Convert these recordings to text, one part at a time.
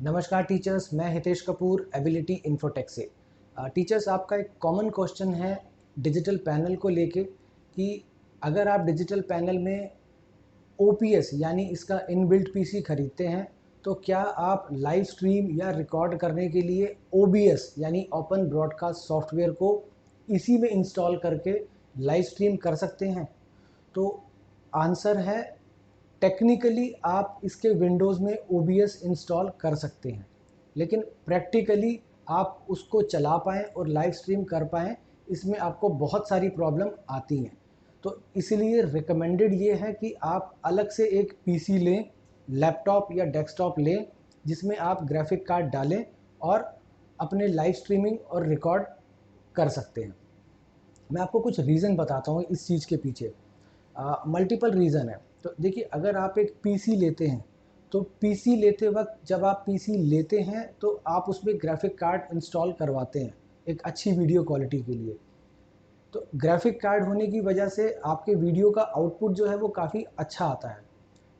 नमस्कार टीचर्स, मैं Hitesh Kapoor ability infotech से। टीचर्स, आपका एक कॉमन क्वेश्चन है डिजिटल पैनल को लेके कि अगर आप डिजिटल पैनल में ओपीएस यानी इसका इनबिल्ट पीसी खरीदते हैं तो क्या आप लाइव स्ट्रीम या रिकॉर्ड करने के लिए ओबीएस यानी ओपन ब्रॉडकास्ट सॉफ्टवेयर को इसी में इंस्टॉल करके लाइव स्ट्रीम कर सकते हैं? तो आंसर है टेक्निकली आप इसके विंडोज़ में ओबीएस इंस्टॉल कर सकते हैं, लेकिन प्रैक्टिकली आप उसको चला पाएँ और लाइव स्ट्रीम कर पाएँ, इसमें आपको बहुत सारी प्रॉब्लम आती हैं। तो इसलिए रिकमेंडेड ये है कि आप अलग से एक पीसी लें, लैपटॉप या डेस्कटॉप लें, जिसमें आप ग्राफिक कार्ड डालें और अपने लाइव स्ट्रीमिंग और रिकॉर्ड कर सकते हैं। मैं आपको कुछ रीज़न बताता हूँ इस चीज़ के पीछे। मल्टीपल रीज़न है। तो देखिए, अगर आप एक पीसी लेते हैं तो पीसी लेते वक्त जब आप पीसी लेते हैं तो आप उसमें ग्राफिक कार्ड इंस्टॉल करवाते हैं एक अच्छी वीडियो क्वालिटी के लिए। तो ग्राफिक कार्ड होने की वजह से आपके वीडियो का आउटपुट जो है वो काफ़ी अच्छा आता है।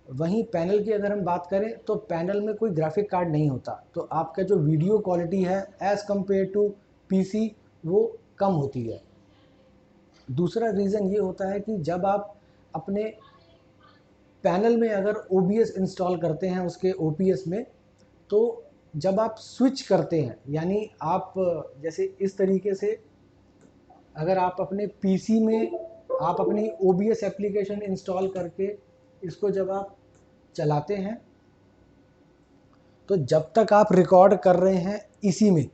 वहीं पैनल की अगर हम बात करें तो पैनल में कोई ग्राफिक कार्ड नहीं होता, तो आपका जो वीडियो क्वालिटी है एज़ कम्पेयर टू पीसी वो कम होती है। दूसरा रीज़न ये होता है कि जब आप अपने पैनल में अगर ओबीएस इंस्टॉल करते हैं उसके ओपीएस में, तो जब आप स्विच करते हैं यानी आप जैसे इस तरीके से अगर आप अपने पीसी में आप अपनी ओबीएस एप्लीकेशन इंस्टॉल करके इसको जब आप चलाते हैं तो जब तक आप रिकॉर्ड कर रहे हैं इसी में,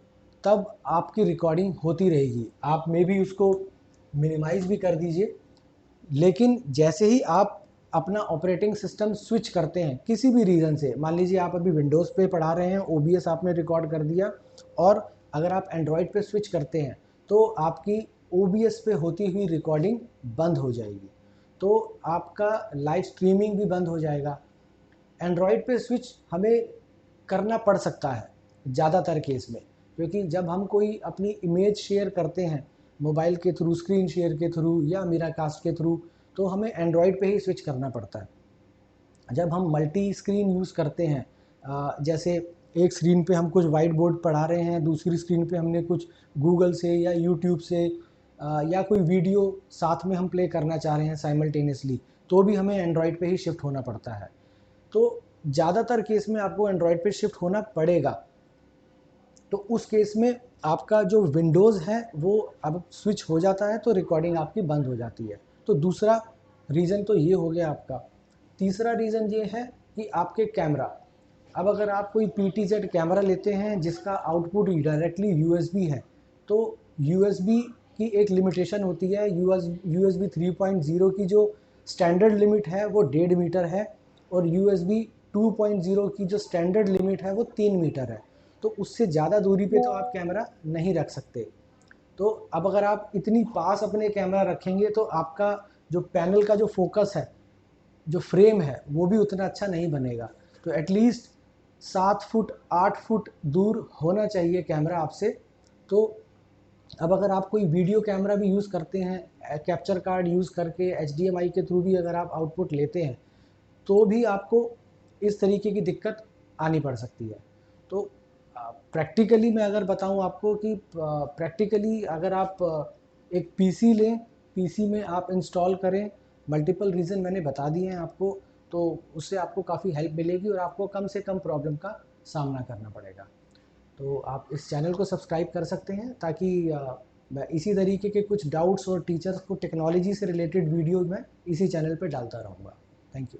तब आपकी रिकॉर्डिंग होती रहेगी। आप मे भी उसको मिनिमाइज़ भी कर दीजिए, लेकिन जैसे ही आप अपना ऑपरेटिंग सिस्टम स्विच करते हैं किसी भी रीज़न से, मान लीजिए आप अभी विंडोज़ पे पढ़ा रहे हैं, ओबीएस आपने रिकॉर्ड कर दिया, और अगर आप एंड्रॉयड पे स्विच करते हैं तो आपकी ओबीएस पे होती हुई रिकॉर्डिंग बंद हो जाएगी, तो आपका लाइव स्ट्रीमिंग भी बंद हो जाएगा। एंड्रॉयड पे स्विच हमें करना पड़ सकता है ज़्यादातर केस में, क्योंकि जब हम कोई अपनी इमेज शेयर करते हैं मोबाइल के थ्रू, स्क्रीन शेयर के थ्रू या मीराकास्ट के थ्रू, तो हमें एंड्रॉयड पे ही स्विच करना पड़ता है। जब हम मल्टी स्क्रीन यूज़ करते हैं, जैसे एक स्क्रीन पे हम कुछ वाइट बोर्ड पढ़ा रहे हैं, दूसरी स्क्रीन पे हमने कुछ गूगल से या यूट्यूब से या कोई वीडियो साथ में हम प्ले करना चाह रहे हैं साइमल्टेनियसली, तो भी हमें एंड्रॉयड पे ही शिफ्ट होना पड़ता है। तो ज़्यादातर केस में आपको एंड्रॉयड पे शिफ्ट होना पड़ेगा। तो उस केस में आपका जो विंडोज़ है वो अब स्विच हो जाता है तो रिकॉर्डिंग आपकी बंद हो जाती है। तो दूसरा रीज़न तो ये हो गया आपका। तीसरा रीज़न ये है कि आपके कैमरा, अब अगर आप कोई पीटीजेड कैमरा लेते हैं जिसका आउटपुट डायरेक्टली यूएसबी है, तो यूएसबी की एक लिमिटेशन होती है। यूएसबी 3.0 की जो स्टैंडर्ड लिमिट है वो 1.5 मीटर है, और यूएसबी 2.0 की जो स्टैंडर्ड लिमिट है वो 3 मीटर है। तो उससे ज़्यादा दूरी पे तो आप कैमरा नहीं रख सकते। तो अब अगर आप इतनी पास अपने कैमरा रखेंगे तो आपका जो पैनल का जो फोकस है, जो फ्रेम है, वो भी उतना अच्छा नहीं बनेगा। तो एटलीस्ट 7 फुट 8 फुट दूर होना चाहिए कैमरा आपसे। तो अब अगर आप कोई वीडियो कैमरा भी यूज़ करते हैं, कैप्चर कार्ड यूज़ करके एचडीएमआई के थ्रू भी अगर आप आउटपुट लेते हैं, तो भी आपको इस तरीके की दिक्कत आनी पड़ सकती है। तो प्रैक्टिकली मैं अगर बताऊं आपको कि प्रैक्टिकली अगर आप एक पीसी लें, पीसी में आप इंस्टॉल करें, मल्टीपल रीज़न मैंने बता दिए हैं आपको, तो उससे आपको काफ़ी हेल्प मिलेगी और आपको कम से कम प्रॉब्लम का सामना करना पड़ेगा। तो आप इस चैनल को सब्सक्राइब कर सकते हैं ताकि मैं इसी तरीके के कुछ डाउट्स और टीचर्स को टेक्नोलॉजी से रिलेटेड वीडियो मैं इसी चैनल पे डालता रहूँगा। Thank you.